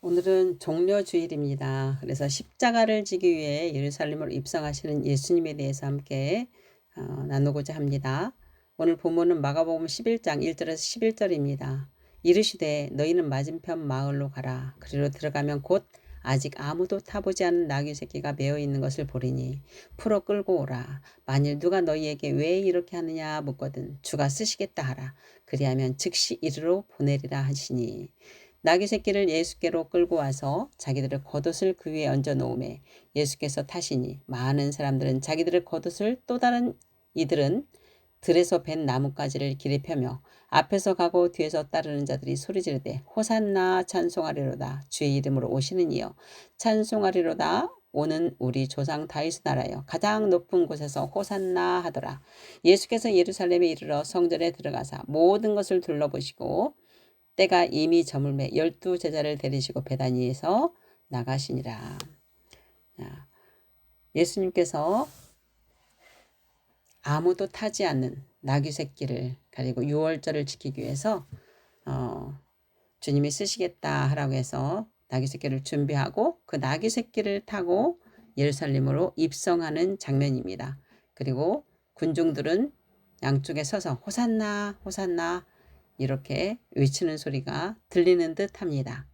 오늘은 종려주일입니다. 그래서 십자가를 지기 위해 예루살렘으로 입성하시는 예수님에 대해서 함께 나누고자 합니다. 오늘 본문은 마가복음 11장 1절에서 11절입니다. 이르시되 너희는 맞은편 마을로 가라. 그리로 들어가면 곧 아직 아무도 타보지 않은 나귀 새끼가 메어 있는 것을 보리니 풀어 끌고 오라. 만일 누가 너희에게 왜 이렇게 하느냐 묻거든 주가 쓰시겠다 하라. 그리하면 즉시 이리로 보내리라 하시니 나귀 새끼를 예수께로 끌고 와서 자기들의 겉옷을 그 위에 얹어 놓음에 예수께서 타시니 많은 사람들은 자기들의 겉옷을 또 다른 이들은 들에서 벤 나뭇가지를 길에 펴며 앞에서 가고 뒤에서 따르는 자들이 소리 지르되 호산나 찬송하리로다 주의 이름으로 오시는 이여 찬송하리로다 오는 우리 조상 다윗의 나라여 가장 높은 곳에서 호산나 하더라. 예수께서 예루살렘에 이르러 성전에 들어가사 모든 것을 둘러보시고 때가 이미 저물매 12제자를 데리시고 베다니에서 나가시니라. 예수님께서 아무도 타지 않는 나귀 새끼를 가지고 유월절을 지키기 위해서 주님이 쓰시겠다 하라고 해서 나귀 새끼를 준비하고 그 나귀 새끼를 타고 예루살렘으로 입성하는 장면입니다. 그리고 군중들은 양쪽에 서서 호산나 호산나 이렇게 외치는 소리가 들리는 듯 합니다.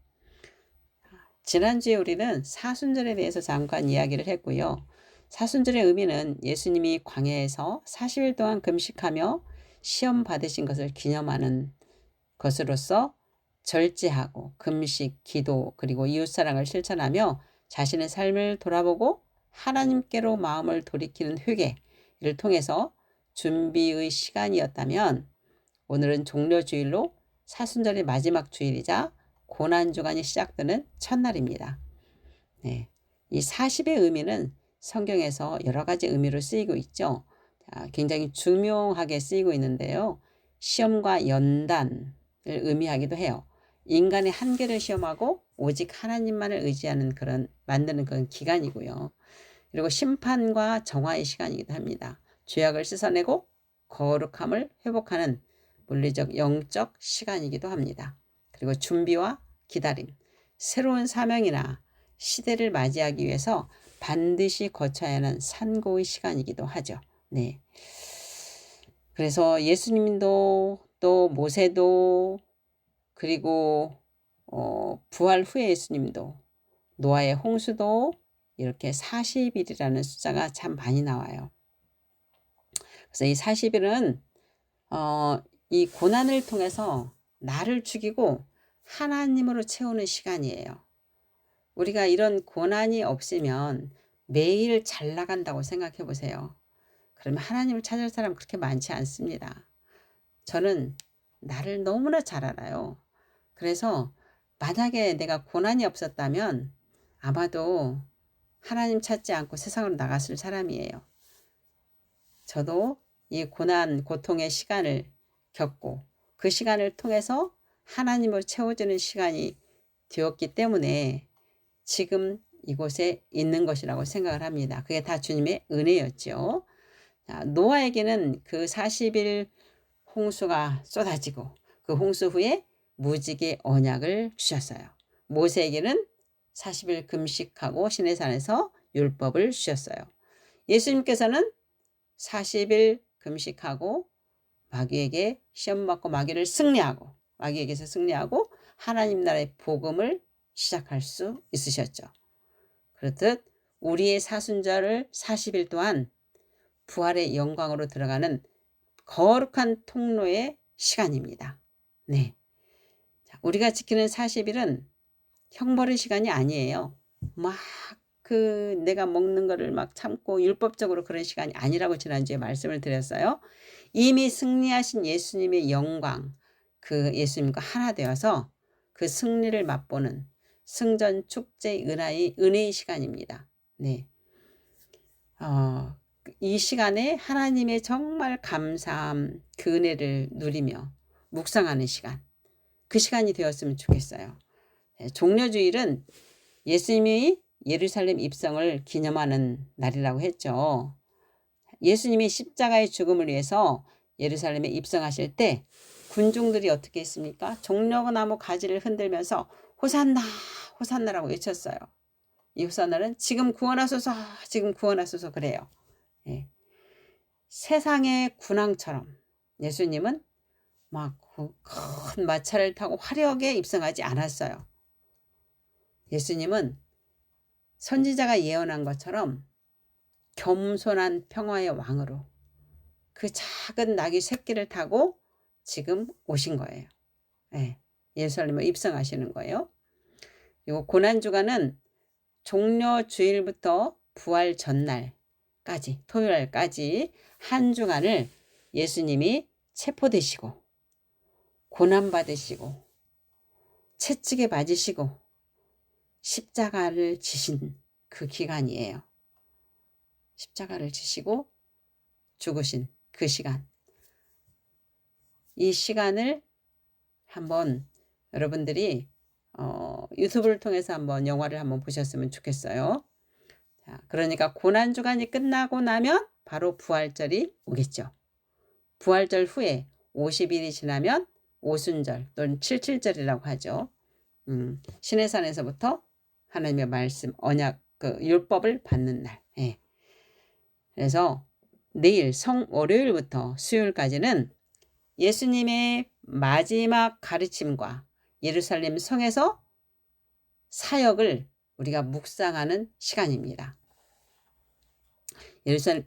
지난주에 우리는 사순절에 대해서 잠깐 이야기를 했고요. 사순절의 의미는 예수님이 광야에서 40일 동안 금식하며 시험 받으신 것을 기념하는 것으로서 절제하고 금식, 기도 그리고 이웃사랑을 실천하며 자신의 삶을 돌아보고 하나님께로 마음을 돌이키는 회개를 통해서 준비의 시간이었다면 오늘은 종려주일로 사순절의 마지막 주일이자 고난주간이 시작되는 첫날입니다. 네, 이 40의 의미는 성경에서 여러 가지 의미로 쓰이고 있죠. 굉장히 중요하게 쓰이고 있는데요. 시험과 연단을 의미하기도 해요. 인간의 한계를 시험하고 오직 하나님만을 의지하는 만드는 그런 기간이고요. 그리고 심판과 정화의 시간이기도 합니다. 죄악을 씻어내고 거룩함을 회복하는 물리적 영적 시간이기도 합니다. 그리고 준비와 기다림, 새로운 사명이나 시대를 맞이하기 위해서 반드시 거쳐야 하는 산고의 시간이기도 하죠. 네. 그래서 예수님도 또 모세도 그리고 부활 후에 예수님도 노아의 홍수도 이렇게 40일이라는 숫자가 참 많이 나와요. 그래서 이 40일은 이 고난을 통해서 나를 죽이고 하나님으로 채우는 시간이에요. 우리가 이런 고난이 없으면 매일 잘 나간다고 생각해 보세요. 그러면 하나님을 찾을 사람 그렇게 많지 않습니다. 저는 나를 너무나 잘 알아요. 그래서 만약에 내가 고난이 없었다면 아마도 하나님 찾지 않고 세상으로 나갔을 사람이에요. 저도 이 고난, 고통의 시간을 겪고 그 시간을 통해서 하나님으로 채워지는 시간이 되었기 때문에 지금 이곳에 있는 것이라고 생각을 합니다. 그게 다 주님의 은혜였죠. 노아에게는 그 40일 홍수가 쏟아지고 그 홍수 후에 무지개 언약을 주셨어요. 모세에게는 40일 금식하고 시내산에서 율법을 주셨어요. 예수님께서는 40일 금식하고 마귀에게 시험받고 마귀에게서 승리하고 하나님 나라의 복음을 시작할 수 있으셨죠. 그렇듯 우리의 사순절을 40일 동안 부활의 영광으로 들어가는 거룩한 통로의 시간입니다. 네. 우리가 지키는 40일은 형벌의 시간이 아니에요. 내가 먹는 거를 막 참고 율법적으로 그런 시간이 아니라고 지난주에 말씀을 드렸어요. 이미 승리하신 예수님의 영광, 그 예수님과 하나 되어서 그 승리를 맛보는 승전 축제의 은혜의 시간입니다. 네. 이 시간에 하나님의 정말 감사함, 그 은혜를 누리며 묵상하는 시간, 그 시간이 되었으면 좋겠어요. 네, 종려주일은 예수님이 예루살렘 입성을 기념하는 날이라고 했죠. 예수님이 십자가의 죽음을 위해서 예루살렘에 입성하실 때 군중들이 어떻게 했습니까? 종려나무 가지를 흔들면서 호산나 호산나라고 외쳤어요. 이 호산나는 지금 구원하소서, 지금 구원하소서 그래요. 예. 세상의 군왕처럼 예수님은 막 큰 마차를 타고 화려하게 입성하지 않았어요. 예수님은 선지자가 예언한 것처럼 겸손한 평화의 왕으로 그 작은 나귀 새끼를 타고 지금 오신 거예요. 예. 예루살렘에 입성하시는 거예요. 그리고 고난주간은 종려 주일부터 부활 전날까지, 토요일까지 한 주간을 예수님이 체포되시고 고난받으시고 채찍에 맞으시고 십자가를 지신 그 기간이에요. 십자가를 지시고 죽으신 그 시간. 이 시간을 한번 여러분들이 유튜브를 통해서 한번 영화를 한번 보셨으면 좋겠어요. 자, 그러니까 고난주간이 끝나고 나면 바로 부활절이 오겠죠. 부활절 후에 50일이 지나면 오순절 또는 칠칠절이라고 하죠. 시내산에서부터 하나님의 말씀, 언약, 그 율법을 받는 날. 예. 그래서 내일 월요일부터 수요일까지는 예수님의 마지막 가르침과 예루살렘 성에서 사역을 우리가 묵상하는 시간입니다.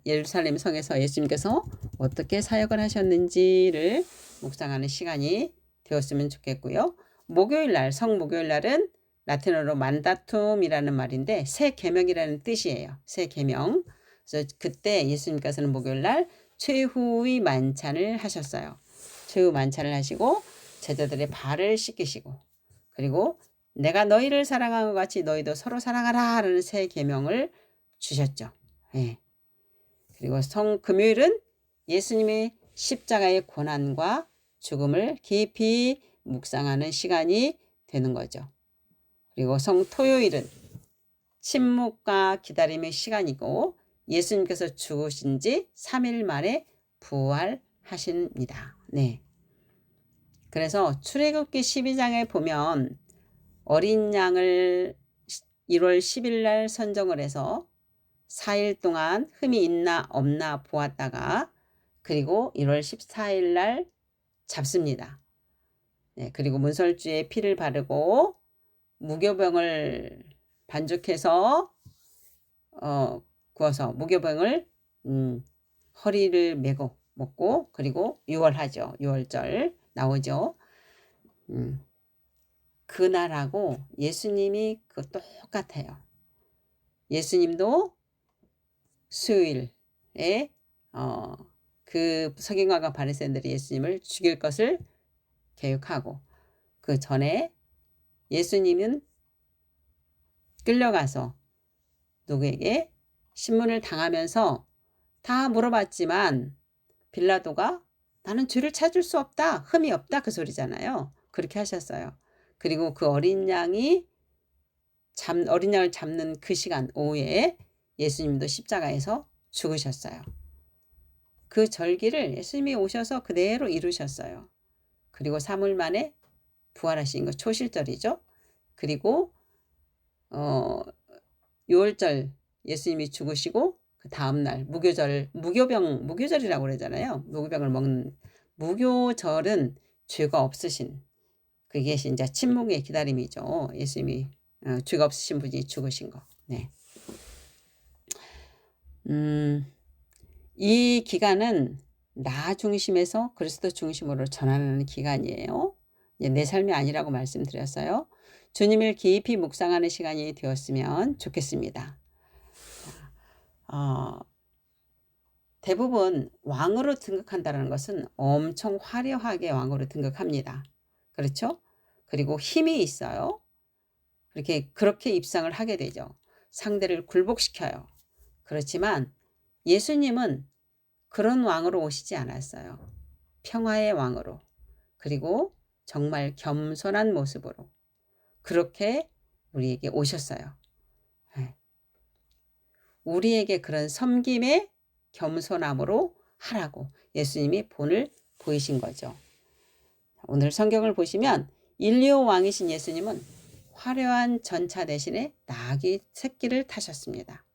예루살렘 성에서 예수님께서 어떻게 사역을 하셨는지를 묵상하는 시간이 되었으면 좋겠고요. 목요일날, 성목요일날은 라틴어로 만다툼이라는 말인데 새 계명이라는 뜻이에요. 새 계명. 그래서 그때 예수님께서는 목요일날 최후의 만찬을 하셨어요. 최후 만찬을 하시고 제자들의 발을 씻기시고 그리고 내가 너희를 사랑한 것 같이 너희도 서로 사랑하라 라는 새 계명을 주셨죠. 예. 그리고 금요일은 예수님의 십자가의 고난과 죽음을 깊이 묵상하는 시간이 되는 거죠. 그리고 토요일은 침묵과 기다림의 시간이고 예수님께서 죽으신 지 3일 만에 부활하십니다. 네. 그래서 출애굽기 12장에 보면 어린 양을 1월 10일 날 선정을 해서 4일 동안 흠이 있나 없나 보았다가 그리고 1월 14일 날 잡습니다. 네, 그리고 문설주에 피를 바르고 무교병을 반죽해서 구워서 무교병을 허리를 메고 먹고 그리고 유월하죠. 유월절 나오죠. 그날하고 예수님이 똑같아요. 예수님도 수요일에 그 서기관과 바리새인들이 예수님을 죽일 것을 계획하고 그 전에 예수님은 끌려가서 누구에게 신문을 당하면서 다 물어봤지만 빌라도가 나는 죄를 찾을 수 없다. 흠이 없다. 그 소리잖아요. 그렇게 하셨어요. 그리고 그 어린 양을 잡는 그 시간 오후에 예수님도 십자가에서 죽으셨어요. 그 절기를 예수님이 오셔서 그대로 이루셨어요. 그리고 3일 만에 부활하신 거 초실절이죠. 그리고 6월절 예수님이 죽으시고 그 다음날 무교절이라고 그러잖아요. 무교병을 먹는 무교절은 죄가 없으신 그게 이제 침묵의 기다림이죠. 예수님이 죄가 없으신 분이 죽으신 거. 네. 이 기간은 나 중심에서 그리스도 중심으로 전환하는 기간이에요. 내 삶이 아니라고 말씀드렸어요. 주님을 깊이 묵상하는 시간이 되었으면 좋겠습니다. 대부분 왕으로 등극한다는 것은 엄청 화려하게 왕으로 등극합니다. 그렇죠? 그리고 힘이 있어요. 그렇게 입상을 하게 되죠. 상대를 굴복시켜요. 그렇지만 예수님은 그런 왕으로 오시지 않았어요. 평화의 왕으로 그리고 정말 겸손한 모습으로 그렇게 우리에게 오셨어요. 우리에게 그런 섬김의 겸손함으로 하라고 예수님이 본을 보이신 거죠. 오늘 성경을 보시면 인류 왕이신 예수님은 화려한 전차 대신에 나귀 새끼를 타셨습니다.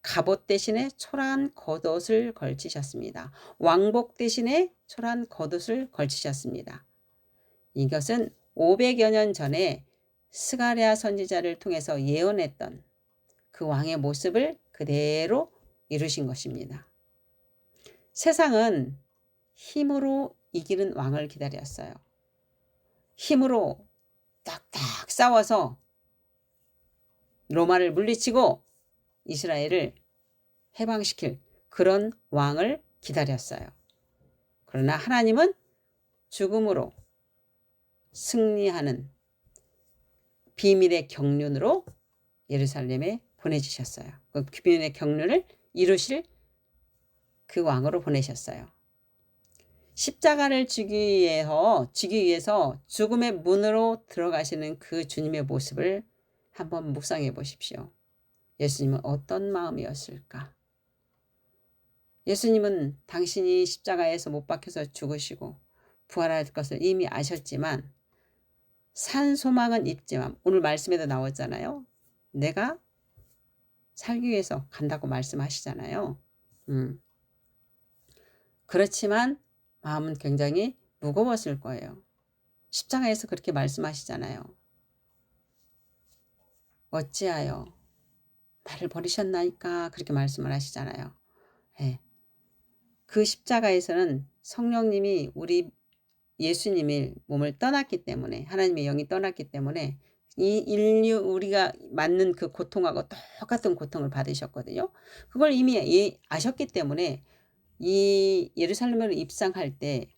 갑옷 대신에 초라한 겉옷을 걸치셨습니다. 왕복 대신에 초라한 겉옷을 걸치셨습니다. 이것은 500여 년 전에 스가랴 선지자를 통해서 예언했던 그 왕의 모습을 그대로 이루신 것입니다. 세상은 힘으로 이기는 왕을 기다렸어요. 힘으로 딱딱 싸워서 로마를 물리치고 이스라엘을 해방시킬 그런 왕을 기다렸어요. 그러나 하나님은 죽음으로 승리하는 비밀의 경륜으로 예루살렘에 보내주셨어요. 그 비밀의 경륜을 이루실 그 왕으로 보내셨어요. 십자가를 지기 위해서 죽음의 문으로 들어가시는 그 주님의 모습을 한번 묵상해 보십시오. 예수님은 어떤 마음이었을까? 예수님은 당신이 십자가에서 못 박혀서 죽으시고 부활할 것을 이미 아셨지만 산 소망은 있지만 오늘 말씀에도 나왔잖아요. 내가 살기 위해서 간다고 말씀하시잖아요. 그렇지만 마음은 굉장히 무거웠을 거예요. 십자가에서 그렇게 말씀하시잖아요. 어찌하여 나를 버리셨나이까 그렇게 말씀을 하시잖아요. 네. 그 십자가에서는 성령님이 우리 예수님의 몸을 떠났기 때문에 하나님의 영이 떠났기 때문에 이 인류 우리가 맞는 그 고통하고 똑같은 고통을 받으셨거든요. 그걸 이미 아셨기 때문에 이 예루살렘으로 입성할 때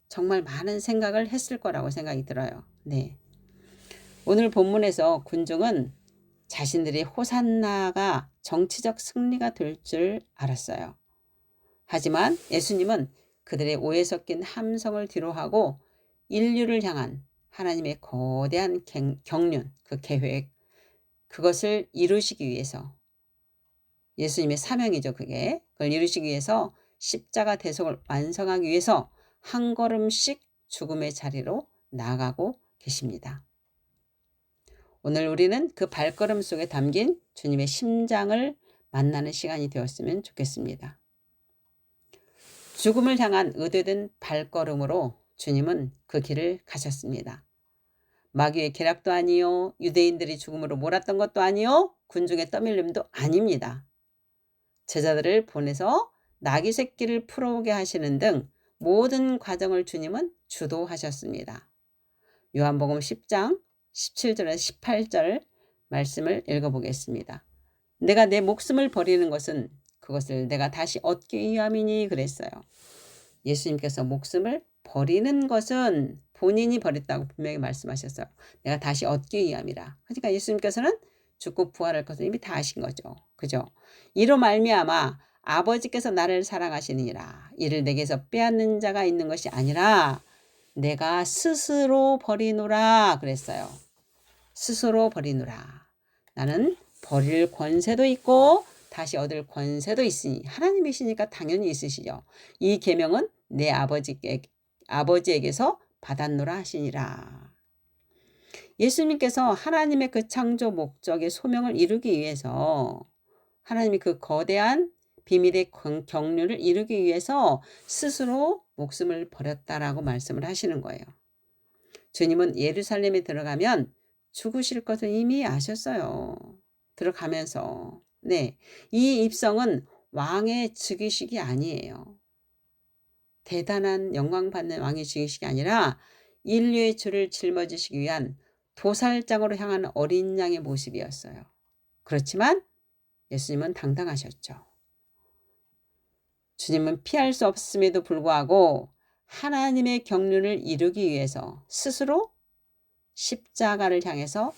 정말 많은 생각을 했을 거라고 생각이 들어요. 네. 오늘 본문에서 군중은 자신들의 호산나가 정치적 승리가 될 줄 알았어요. 하지만 예수님은 그들의 오해 섞인 함성을 뒤로하고 인류를 향한 하나님의 거대한 경륜, 그 계획, 그것을 이루시기 위해서 예수님의 사명이죠. 그걸 이루시기 위해서 십자가 대속을 완성하기 위해서 한 걸음씩 죽음의 자리로 나아가고 계십니다. 오늘 우리는 그 발걸음 속에 담긴 주님의 심장을 만나는 시간이 되었으면 좋겠습니다. 죽음을 향한 의도된 발걸음으로 주님은 그 길을 가셨습니다. 마귀의 계략도 아니요, 유대인들이 죽음으로 몰았던 것도 아니요, 군중의 떠밀림도 아닙니다. 제자들을 보내서 나귀 새끼를 풀어오게 하시는 등 모든 과정을 주님은 주도하셨습니다. 요한복음 10장 17절에서 18절 말씀을 읽어보겠습니다. 내가 내 목숨을 버리는 것은 그것을 내가 다시 얻기 위함이니 그랬어요. 예수님께서 목숨을 버리는 것은 본인이 버렸다고 분명히 말씀하셨어요. 내가 다시 얻기 위함이라. 그러니까 예수님께서는 죽고 부활할 것을 이미 다 아신 거죠. 그죠? 이로 말미암아 아버지께서 나를 사랑하시느니라. 이를 내게서 빼앗는 자가 있는 것이 아니라 내가 스스로 버리노라 그랬어요. 스스로 버리노라. 나는 버릴 권세도 있고 다시 얻을 권세도 있으니 하나님이시니까 당연히 있으시죠. 이 계명은 내 아버지에게서 받았노라 하시니라. 예수님께서 하나님의 그 창조 목적의 소명을 이루기 위해서 하나님이 그 거대한 비밀의 경륜을 이루기 위해서 스스로 목숨을 버렸다라고 말씀을 하시는 거예요. 주님은 예루살렘에 들어가면 죽으실 것을 이미 아셨어요. 들어가면서. 네, 이 입성은 왕의 즉위식이 아니에요. 대단한 영광받는 왕의 즉위식이 아니라 인류의 죄를 짊어지시기 위한 도살장으로 향하는 어린 양의 모습이었어요. 그렇지만 예수님은 당당하셨죠. 주님은 피할 수 없음에도 불구하고 하나님의 경륜을 이루기 위해서 스스로 십자가를 향해서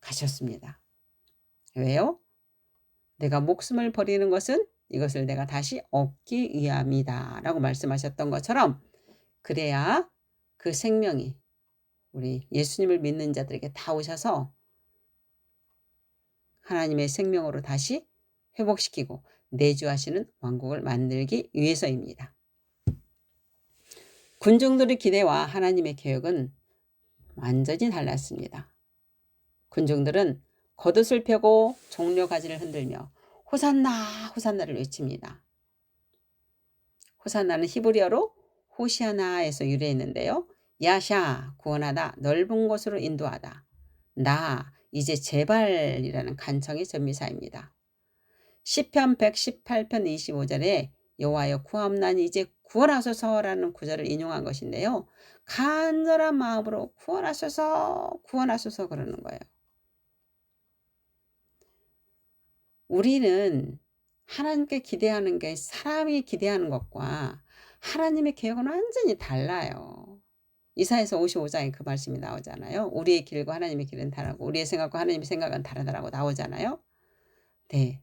걸어가셨습니다. 왜요? 내가 목숨을 버리는 것은 이것을 내가 다시 얻기 위함이다 라고 말씀하셨던 것처럼 그래야 그 생명이 우리 예수님을 믿는 자들에게 다 오셔서 하나님의 생명으로 다시 회복시키고 내주하시는 왕국을 만들기 위해서입니다. 군중들의 기대와 하나님의 계획은 완전히 달랐습니다. 군중들은 겉옷을 펴고 종려 가지를 흔들며 호산나 호산나를 외칩니다. 호산나는 히브리어로 호시아나에서 유래했는데요. 야샤 구원하다, 넓은 곳으로 인도하다. 나 이제 제발이라는 간청의 전미사입니다. 시편 118편 25절에 여호와여 구함나니 이제 구원하소서라는 구절을 인용한 것인데요. 간절한 마음으로 구원하소서 구원하소서 그러는 거예요. 우리는 하나님께 기대하는 게 사람이 기대하는 것과 하나님의 계획은 완전히 달라요. 이사야서 55장에 그 말씀이 나오잖아요. 우리의 길과 하나님의 길은 다르고 우리의 생각과 하나님의 생각은 다르다라고 나오잖아요. 네.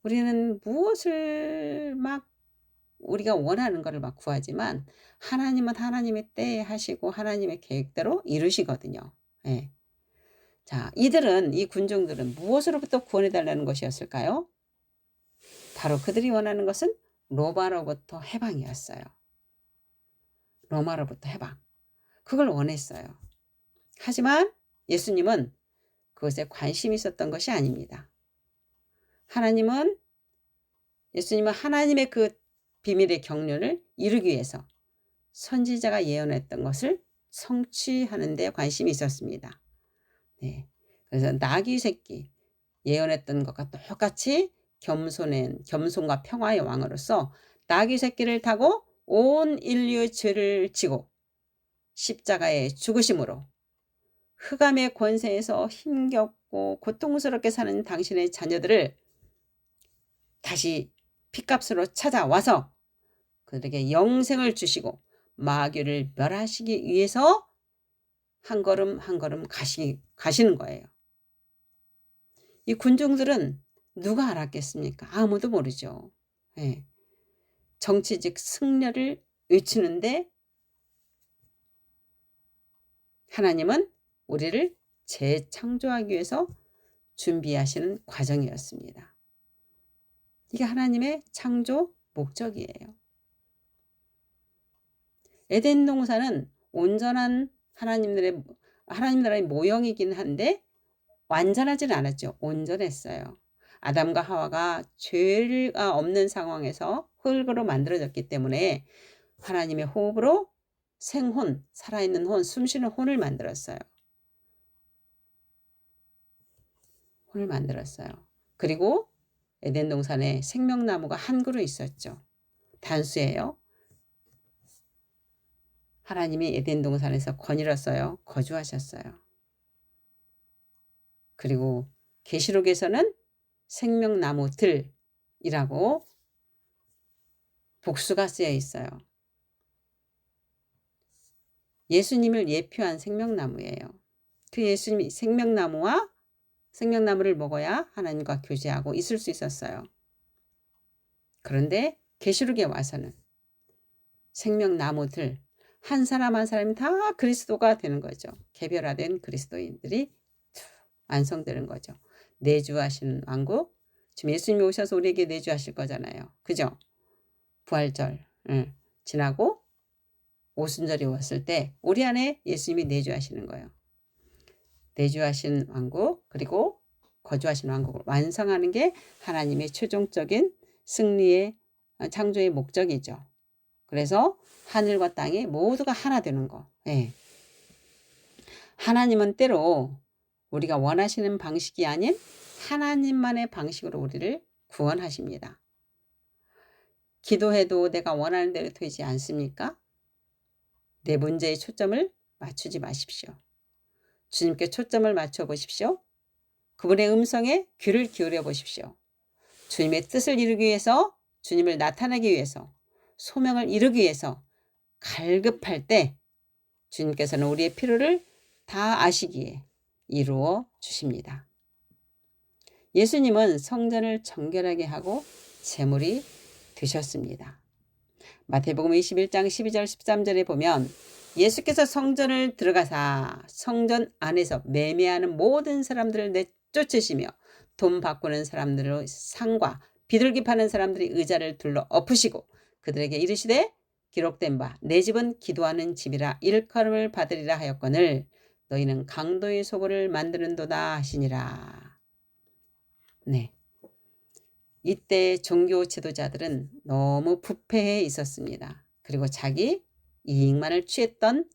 우리는 무엇을 막 우리가 원하는 것을 막 구하지만 하나님은 하나님의 때에 하시고 하나님의 계획대로 이루시거든요. 네. 자, 이 군중들은 무엇으로부터 구원해달라는 것이었을까요? 바로 그들이 원하는 것은 로마로부터 해방이었어요. 로마로부터 해방. 그걸 원했어요. 하지만 예수님은 그것에 관심이 있었던 것이 아닙니다. 예수님은 하나님의 그 비밀의 경륜을 이루기 위해서 선지자가 예언했던 것을 성취하는 데 관심이 있었습니다. 네. 그래서 나귀 새끼 예언했던 것과 똑같이 겸손과 평화의 왕으로서 나귀 새끼를 타고 온 인류의 죄를 지고 십자가에 죽으심으로 흑암의 권세에서 힘겹고 고통스럽게 사는 당신의 자녀들을 다시 핏값으로 찾아와서 그들에게 영생을 주시고 마귀를 멸하시기 위해서 한 걸음 한 걸음 가시는 거예요. 이 군중들은 누가 알았겠습니까? 아무도 모르죠. 네. 정치적 승려를 외치는데 하나님은 우리를 재창조하기 위해서 준비하시는 과정이었습니다. 이게 하나님의 창조 목적이에요. 에덴 동산은 온전한 하나님 나라의 모형이긴 한데 완전하지는 않았죠. 온전했어요. 아담과 하와가 죄가 없는 상황에서 흙으로 만들어졌기 때문에 하나님의 호흡으로 생혼, 살아있는 혼, 숨쉬는 혼을 만들었어요. 그리고 에덴 동산에 생명나무가 한 그루 있었죠. 단수예요. 하나님이 에덴 동산에서 거닐었어요. 거주하셨어요. 그리고 계시록에서는 생명나무들이라고 복수가 쓰여 있어요. 예수님을 예표한 생명나무예요. 그 예수님이 생명나무를 먹어야 하나님과 교제하고 있을 수 있었어요. 그런데 계시록에 와서는 생명나무들 한 사람 한 사람이 다 그리스도가 되는 거죠. 개별화된 그리스도인들이 완성되는 거죠. 내주하시는 왕국. 지금 예수님이 오셔서 우리에게 내주하실 거잖아요. 그죠? 부활절 지나고 오순절이 왔을 때 우리 안에 예수님이 내주하시는 거예요. 내주하신 왕국 그리고 거주하신 왕국을 완성하는 게 하나님의 최종적인 승리의 창조의 목적이죠. 그래서 하늘과 땅이 모두가 하나 되는 거. 네. 하나님은 때로 우리가 원하시는 방식이 아닌 하나님만의 방식으로 우리를 구원하십니다. 기도해도 내가 원하는 대로 되지 않습니까? 내 문제에 초점을 맞추지 마십시오. 주님께 초점을 맞춰 보십시오. 그분의 음성에 귀를 기울여 보십시오. 주님의 뜻을 이루기 위해서, 주님을 나타내기 위해서, 소명을 이루기 위해서 갈급할 때 주님께서는 우리의 필요를 다 아시기에 이루어 주십니다. 예수님은 성전을 정결하게 하고 제물이 되셨습니다. 마태복음 21장 12절 13절에 보면 예수께서 성전을 들어가사 성전 안에서 매매하는 모든 사람들을 내쫓으시며 돈 바꾸는 사람들의 상과 비둘기 파는 사람들의 의자를 둘러 엎으시고 그들에게 이르시되 기록된 바 내 집은 기도하는 집이라 일컬음을 받으리라 하였거늘 너희는 강도의 소굴을 만드는도다 하시니라. 네. 이때 종교 지도자들은 너무 부패해 있었습니다. 그리고 자기 이익만을 취했던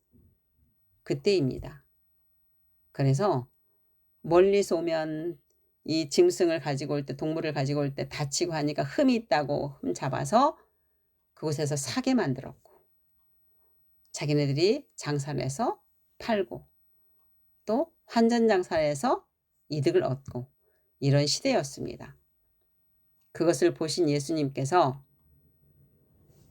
그때입니다. 그래서 멀리서 오면 이 짐승을 가지고 올 때, 동물을 가지고 올 때 다치고 하니까 흠이 있다고 흠 잡아서 그곳에서 사게 만들었고, 자기네들이 장사를 해서 팔고, 또 환전 장사를 해서 이득을 얻고, 이런 시대였습니다. 그것을 보신 예수님께서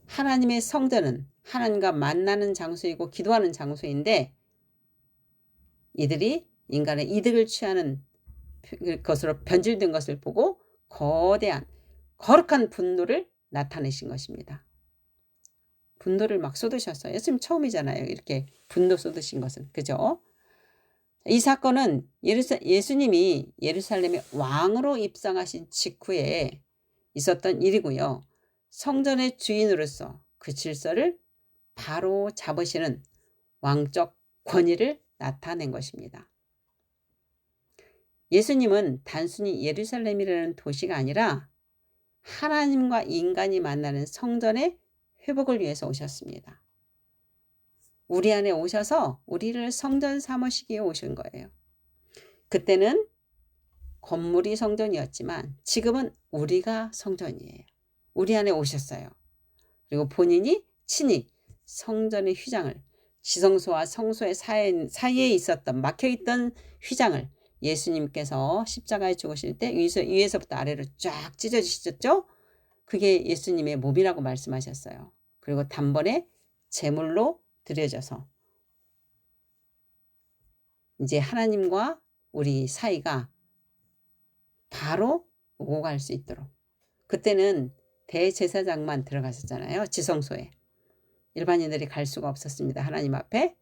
하나님의 성전은 하나님과 만나는 장소이고 기도하는 장소인데, 이들이 인간의 이득을 취하는 것으로 변질된 것을 보고 거대한 거룩한 분노를 나타내신 것입니다. 분노를 막 쏟으셨어요. 예수님 처음이잖아요. 이렇게 분노 쏟으신 것은. 그죠? 이 사건은 예수님이 예루살렘의 왕으로 입성하신 직후에 있었던 일이고요. 성전의 주인으로서 그 질서를 바로 잡으시는 왕적 권위를 나타낸 것입니다. 예수님은 단순히 예루살렘이라는 도시가 아니라 하나님과 인간이 만나는 성전의 회복을 위해서 오셨습니다. 우리 안에 오셔서 우리를 성전 삼으시기에 오신 거예요. 그때는 건물이 성전이었지만 지금은 우리가 성전이에요. 우리 안에 오셨어요. 그리고 본인이 친히 성전의 휘장을, 지성소와 성소의 사이에 있었던 막혀있던 휘장을 예수님께서 십자가에 죽으실 때 위에서부터 아래로 쫙 찢어지셨죠? 그게 예수님의 몸이라고 말씀하셨어요. 그리고 단번에 제물로 드려져서 이제 하나님과 우리 사이가 바로 오고 갈 수 있도록. 그때는 대제사장만 들어갔었잖아요. 지성소에. 일반인들이 갈 수가 없었습니다. 하나님 앞에.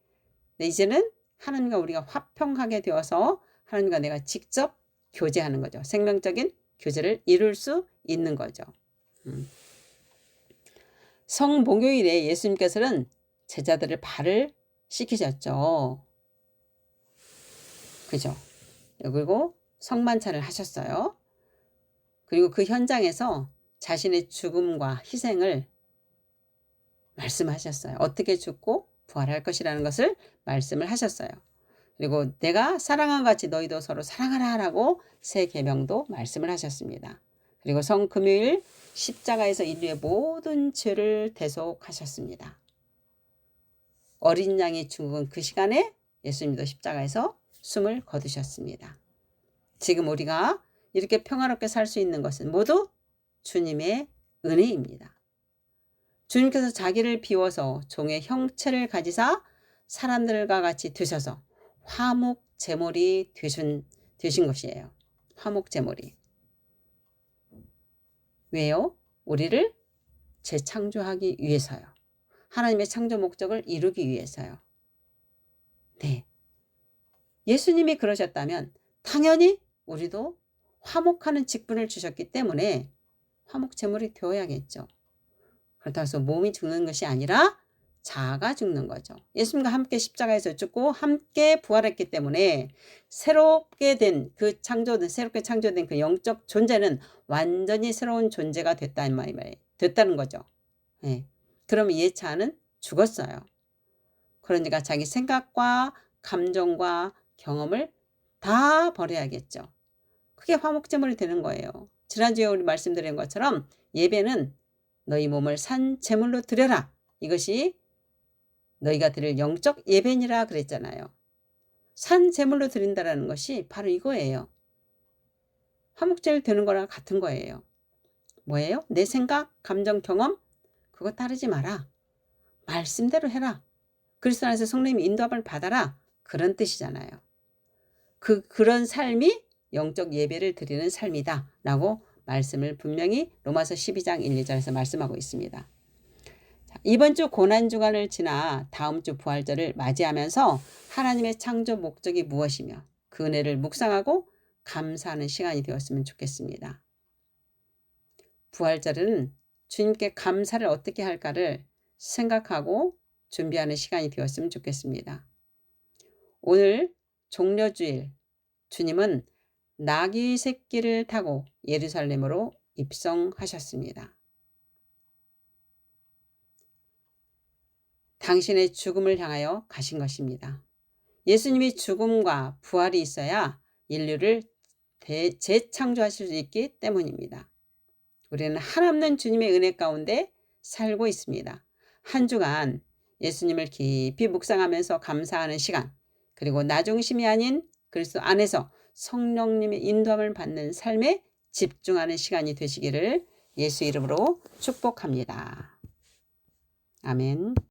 근데 이제는 하나님과 우리가 화평하게 되어서 하나님과 내가 직접 교제하는 거죠. 생명적인 교제를 이룰 수 있는 거죠. 성목요일에 예수님께서는 제자들을 발을 씻기셨죠. 그죠? 그리고 성만찬을 하셨어요. 그리고 그 현장에서 자신의 죽음과 희생을 말씀하셨어요. 어떻게 죽고 부활할 것이라는 것을 말씀을 하셨어요. 그리고 내가 사랑한 같이 너희도 서로 사랑하라 라고 새 계명도 말씀을 하셨습니다. 그리고 성금요일 십자가에서 인류의 모든 죄를 대속하셨습니다. 어린 양이 죽은 그 시간에 예수님도 십자가에서 숨을 거두셨습니다. 지금 우리가 이렇게 평화롭게 살 수 있는 것은 모두 주님의 은혜입니다. 주님께서 자기를 비워서 종의 형체를 가지사 사람들과 같이 드셔서 화목 제물이 되신 것이에요. 화목 제물이. 왜요? 우리를 재창조하기 위해서요. 하나님의 창조 목적을 이루기 위해서요. 네. 예수님이 그러셨다면 당연히 우리도 화목하는 직분을 주셨기 때문에 화목 제물이 되어야겠죠. 그렇다고 해서 몸이 죽는 것이 아니라 자아가 죽는 거죠. 예수님과 함께 십자가에서 죽고 함께 부활했기 때문에 새롭게 창조된 그 영적 존재는 완전히 새로운 존재가 됐다는 거죠. 네. 그러면 예차는 죽었어요. 그러니까 자기 생각과 감정과 경험을 다 버려야겠죠. 그게 화목제물이 되는 거예요. 지난주에 우리 말씀드린 것처럼 예배는 너희 몸을 산 제물로 드려라. 이것이 너희가 드릴 영적 예배니라 그랬잖아요. 산 제물로 드린다라는 것이 바로 이거예요. 화목제물 되는 거랑 같은 거예요. 뭐예요? 내 생각, 감정, 경험 그거 따르지 마라. 말씀대로 해라. 그리스도 안에서 성령님의 인도함을 받아라. 그런 뜻이잖아요. 그런 삶이 영적 예배를 드리는 삶이다 라고 말씀을 분명히 로마서 12장 1, 2절에서 말씀하고 있습니다. 자, 이번 주 고난주간을 지나 다음 주 부활절을 맞이하면서 하나님의 창조 목적이 무엇이며 그 은혜를 묵상하고 감사하는 시간이 되었으면 좋겠습니다. 부활절은 주님께 감사를 어떻게 할까를 생각하고 준비하는 시간이 되었으면 좋겠습니다. 오늘 종려주일 주님은 나귀 새끼를 타고 예루살렘으로 입성하셨습니다. 당신의 죽음을 향하여 가신 것입니다. 예수님이 죽음과 부활이 있어야 인류를 재창조하실 수 있기 때문입니다. 우리는 한없는 주님의 은혜 가운데 살고 있습니다. 한 주간 예수님을 깊이 묵상하면서 감사하는 시간, 그리고 나 중심이 아닌 그리스도 안에서 성령님의 인도함을 받는 삶에 집중하는 시간이 되시기를 예수 이름으로 축복합니다. 아멘.